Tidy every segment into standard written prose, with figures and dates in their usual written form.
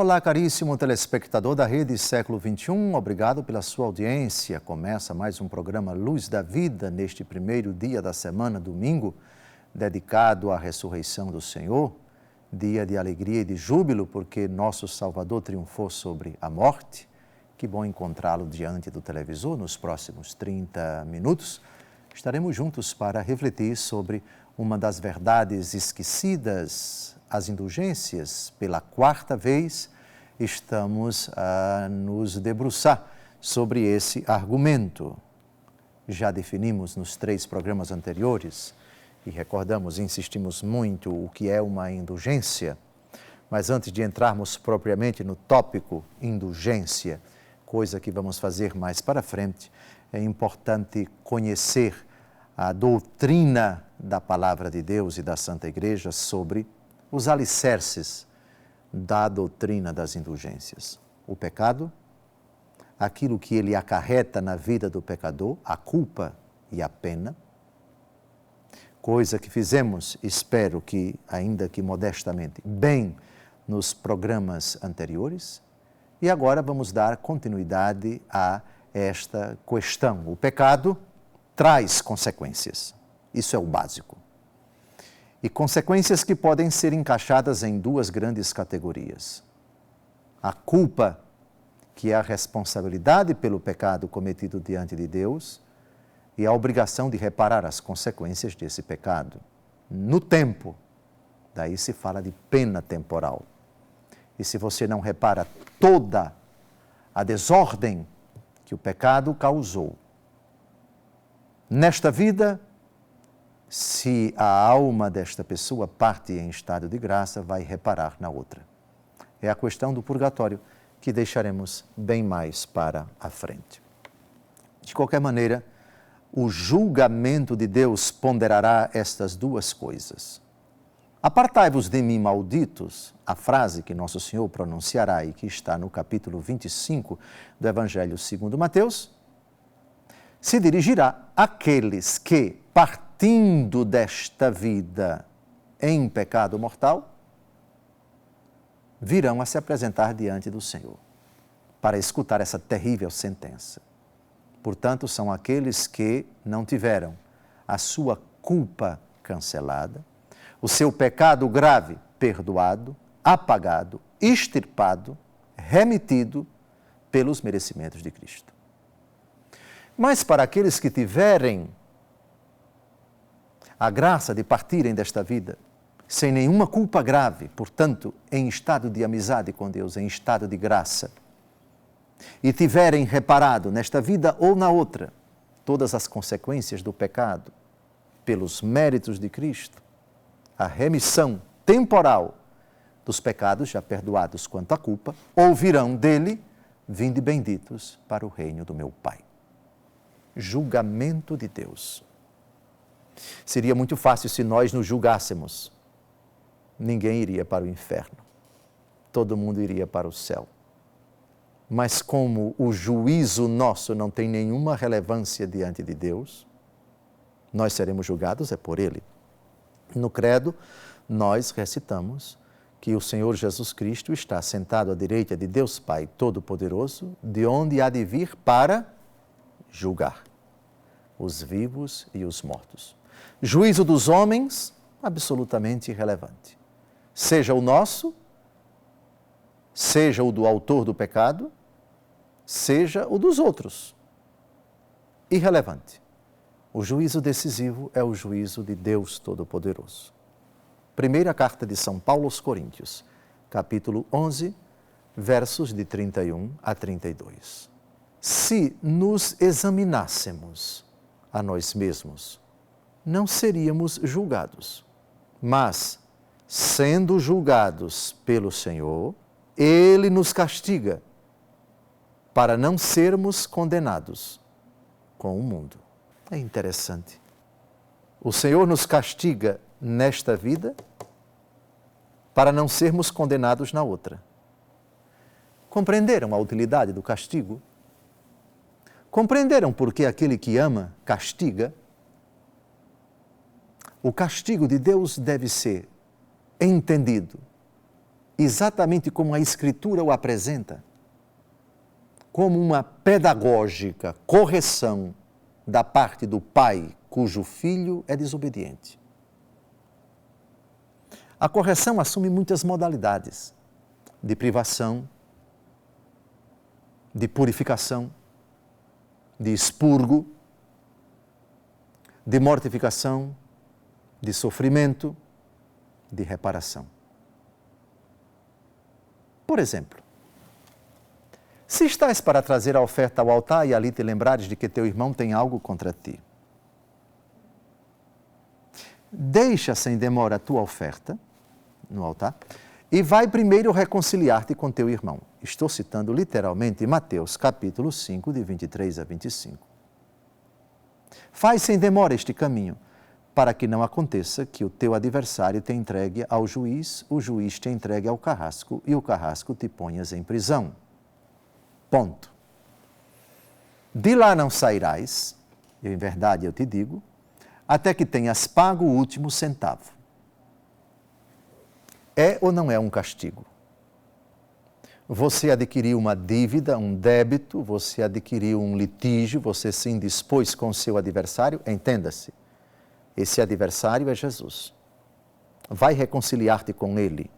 Olá, caríssimo telespectador da Rede Século XXI, obrigado pela sua audiência. Começa mais um programa Luz da Vida, neste primeiro dia da semana, domingo, dedicado à ressurreição do Senhor, dia de alegria e de júbilo, porque nosso Salvador triunfou sobre a morte. Que bom encontrá-lo diante do televisor nos próximos 30 minutos. Estaremos juntos para refletir sobre uma das verdades esquecidas, as indulgências. Pela quarta vez, estamos a nos debruçar sobre esse argumento. Já definimos nos 3 programas anteriores e recordamos, insistimos muito o que é uma indulgência. Mas antes de entrarmos propriamente no tópico indulgência, coisa que vamos fazer mais para frente, é importante conhecer a doutrina da Palavra de Deus e da Santa Igreja sobre os alicerces da doutrina das indulgências. O pecado, aquilo que ele acarreta na vida do pecador, a culpa e a pena, coisa que fizemos, espero que, ainda que modestamente, bem nos programas anteriores. E agora vamos dar continuidade a esta questão. O pecado traz consequências. Isso é o básico. E consequências que podem ser encaixadas em 2 grandes categorias. A culpa, que é a responsabilidade pelo pecado cometido diante de Deus, e a obrigação de reparar as consequências desse pecado. No tempo, daí se fala de pena temporal. E se você não repara toda a desordem que o pecado causou, nesta vida, se a alma desta pessoa parte em estado de graça, vai reparar na outra. É a questão do purgatório, que deixaremos bem mais para a frente. De qualquer maneira, o julgamento de Deus ponderará estas 2 coisas. Apartai-vos de mim, malditos, a frase que Nosso Senhor pronunciará e que está no capítulo 25 do Evangelho segundo Mateus, se dirigirá àqueles que, partindo desta vida em pecado mortal, virão a se apresentar diante do Senhor para escutar essa terrível sentença. Portanto, são aqueles que não tiveram a sua culpa cancelada, o seu pecado grave perdoado, apagado, extirpado, remitido pelos merecimentos de Cristo. Mas para aqueles que tiverem a graça de partirem desta vida sem nenhuma culpa grave, portanto, em estado de amizade com Deus, em estado de graça, e tiverem reparado nesta vida ou na outra todas as consequências do pecado, pelos méritos de Cristo, a remissão temporal dos pecados já perdoados quanto à culpa, ouvirão dele: vinde benditos para o reino do meu Pai. Julgamento de Deus. Seria muito fácil se nós nos julgássemos. Ninguém iria para o inferno. Todo mundo iria para o céu. Mas como o juízo nosso não tem nenhuma relevância diante de Deus, nós seremos julgados por Ele. No credo, nós recitamos que o Senhor Jesus Cristo está sentado à direita de Deus Pai Todo-Poderoso, de onde há de vir para julgar os vivos e os mortos. Juízo dos homens, absolutamente irrelevante. Seja o nosso, seja o do autor do pecado, seja o dos outros. Irrelevante. O juízo decisivo é o juízo de Deus Todo-Poderoso. Primeira carta de São Paulo aos Coríntios, capítulo 11, versos de 31 a 32. Se nos examinássemos a nós mesmos, não seríamos julgados. Mas, sendo julgados pelo Senhor, Ele nos castiga para não sermos condenados com o mundo. É interessante. O Senhor nos castiga nesta vida para não sermos condenados na outra. Compreenderam a utilidade do castigo? Compreenderam por que aquele que ama castiga? O castigo de Deus deve ser entendido exatamente como a Escritura o apresenta, como uma pedagógica correção da parte do pai cujo filho é desobediente. A correção assume muitas modalidades de privação, de purificação, de expurgo, de mortificação, de sofrimento, de reparação. Por exemplo, se estás para trazer a oferta ao altar e ali te lembrares de que teu irmão tem algo contra ti, deixa sem demora a tua oferta no altar e vai primeiro reconciliar-te com teu irmão. Estou citando literalmente Mateus capítulo 5, de 23 a 25. Faz sem demora este caminho, para que não aconteça que o teu adversário te entregue ao juiz, o juiz te entregue ao carrasco e o carrasco te ponhas em prisão. Ponto. De lá não sairás, em verdade eu te digo, até que tenhas pago o último centavo. É ou não é um castigo? Você adquiriu uma dívida, um débito, você adquiriu um litígio, você se indispôs com o seu adversário, entenda-se, esse adversário é Jesus. Vai reconciliar-te com ele.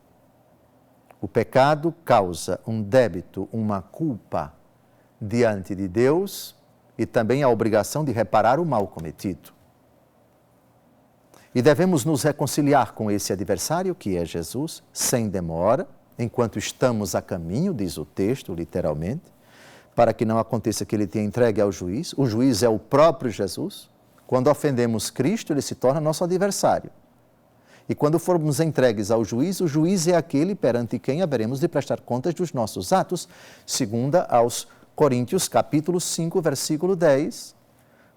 O pecado causa um débito, uma culpa diante de Deus e também a obrigação de reparar o mal cometido. E devemos nos reconciliar com esse adversário, que é Jesus, sem demora, enquanto estamos a caminho, diz o texto, literalmente, para que não aconteça que ele te entregue ao juiz. O juiz é o próprio Jesus. Quando ofendemos Cristo, ele se torna nosso adversário. E quando formos entregues ao juiz, o juiz é aquele perante quem haveremos de prestar contas dos nossos atos, segundo aos Coríntios, capítulo 5, versículo 10,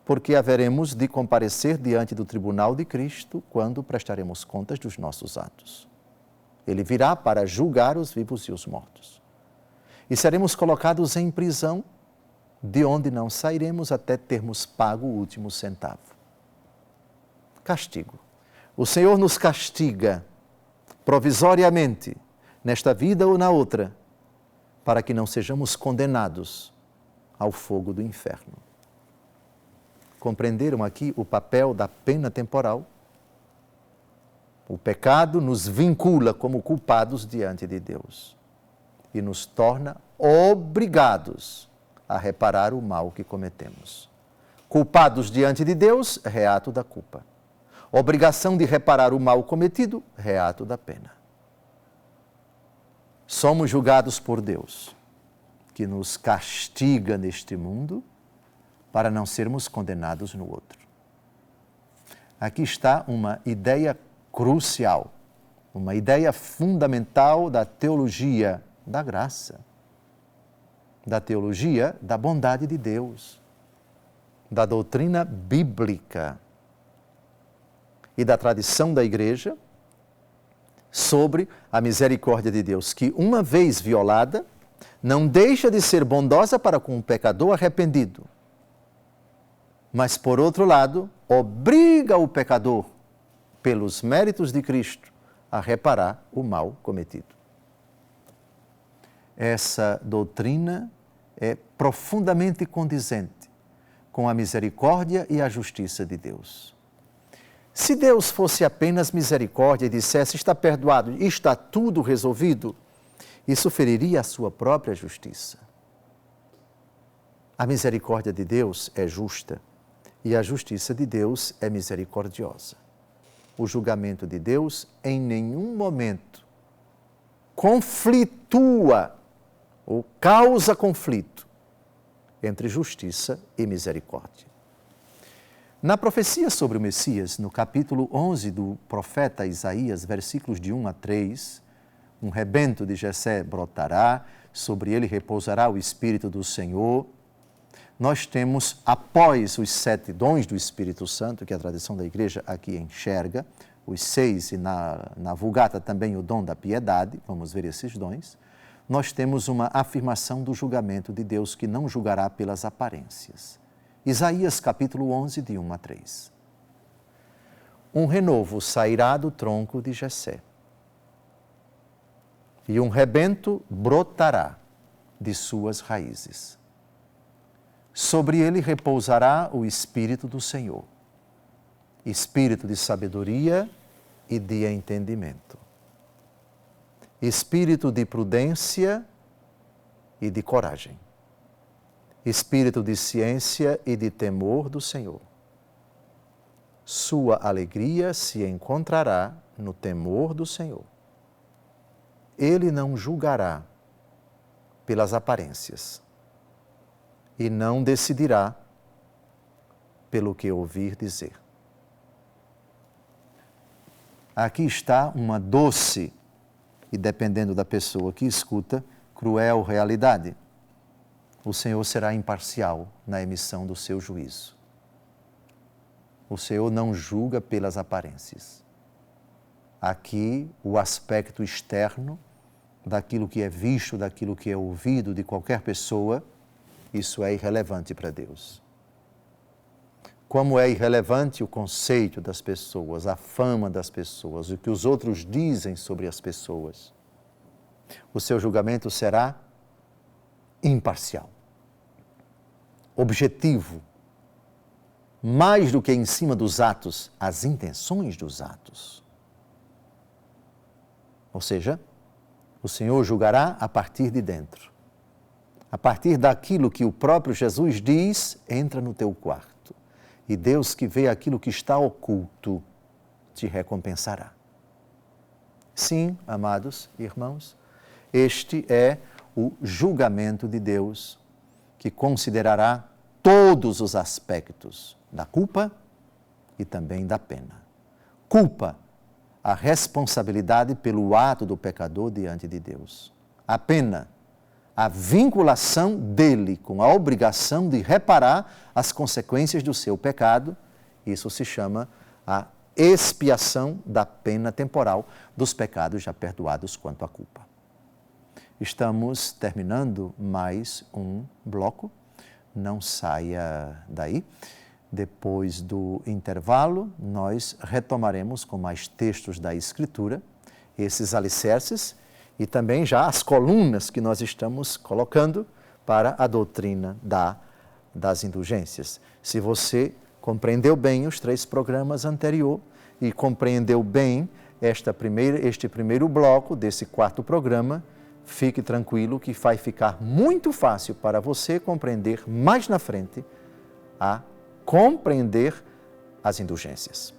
porque haveremos de comparecer diante do tribunal de Cristo quando prestaremos contas dos nossos atos. Ele virá para julgar os vivos e os mortos. E seremos colocados em prisão, de onde não sairemos até termos pago o último centavo. Castigo. O Senhor nos castiga provisoriamente, nesta vida ou na outra, para que não sejamos condenados ao fogo do inferno. Compreenderam aqui o papel da pena temporal? O pecado nos vincula como culpados diante de Deus e nos torna obrigados a reparar o mal que cometemos. Culpados diante de Deus, reato da culpa. Obrigação de reparar o mal cometido, reato da pena. Somos julgados por Deus, que nos castiga neste mundo para não sermos condenados no outro. Aqui está uma ideia crucial, uma ideia fundamental da teologia da graça, da teologia da bondade de Deus, da doutrina bíblica e da tradição da Igreja sobre a misericórdia de Deus, que uma vez violada, não deixa de ser bondosa para com o pecador arrependido, mas, por outro lado, obriga o pecador, pelos méritos de Cristo, a reparar o mal cometido. Essa doutrina é profundamente condizente com a misericórdia e a justiça de Deus. Se Deus fosse apenas misericórdia e dissesse, está perdoado, está tudo resolvido, isso feriria a sua própria justiça. A misericórdia de Deus é justa e a justiça de Deus é misericordiosa. O julgamento de Deus em nenhum momento conflitua ou causa conflito entre justiça e misericórdia. Na profecia sobre o Messias, no capítulo 11 do profeta Isaías, versículos de 1 a 3, um rebento de Jessé brotará, sobre ele repousará o Espírito do Senhor. Nós temos, após os 7 dons do Espírito Santo, que a tradição da Igreja aqui enxerga, os 6 e na Vulgata também o dom da piedade, vamos ver esses dons, nós temos uma afirmação do julgamento de Deus que não julgará pelas aparências. Isaías capítulo 11, de 1 a 3. Um renovo sairá do tronco de Jessé. e um rebento brotará de suas raízes. Sobre ele repousará o Espírito do Senhor, Espírito de sabedoria e de entendimento, Espírito de prudência e de coragem, Espírito de ciência e de temor do Senhor. Sua alegria se encontrará no temor do Senhor. Ele não julgará pelas aparências e não decidirá pelo que ouvir dizer. Aqui está uma doce e, dependendo da pessoa que escuta, cruel realidade. O Senhor será imparcial na emissão do seu juízo. O Senhor não julga pelas aparências. Aqui, o aspecto externo daquilo que é visto, daquilo que é ouvido de qualquer pessoa, isso é irrelevante para Deus. Como é irrelevante o conceito das pessoas, a fama das pessoas, o que os outros dizem sobre as pessoas, o seu julgamento será imparcial, objetivo, mais do que em cima dos atos, as intenções dos atos. Ou seja, o Senhor julgará a partir de dentro. A partir daquilo que o próprio Jesus diz, entra no teu quarto. E Deus que vê aquilo que está oculto, te recompensará. Sim, amados irmãos, este é o julgamento de Deus, que considerará todos os aspectos da culpa e também da pena. Culpa, a responsabilidade pelo ato do pecador diante de Deus. A pena, a vinculação dele com a obrigação de reparar as consequências do seu pecado. Isso se chama a expiação da pena temporal dos pecados já perdoados quanto à culpa. Estamos terminando mais um bloco. Não saia daí. Depois do intervalo, nós retomaremos com mais textos da Escritura, esses alicerces e também já as colunas que nós estamos colocando para a doutrina das indulgências. Se você compreendeu bem os 3 programas anteriores e compreendeu bem este primeiro bloco desse 4º programa, fique tranquilo que vai ficar muito fácil para você compreender mais na frente a compreender as indulgências.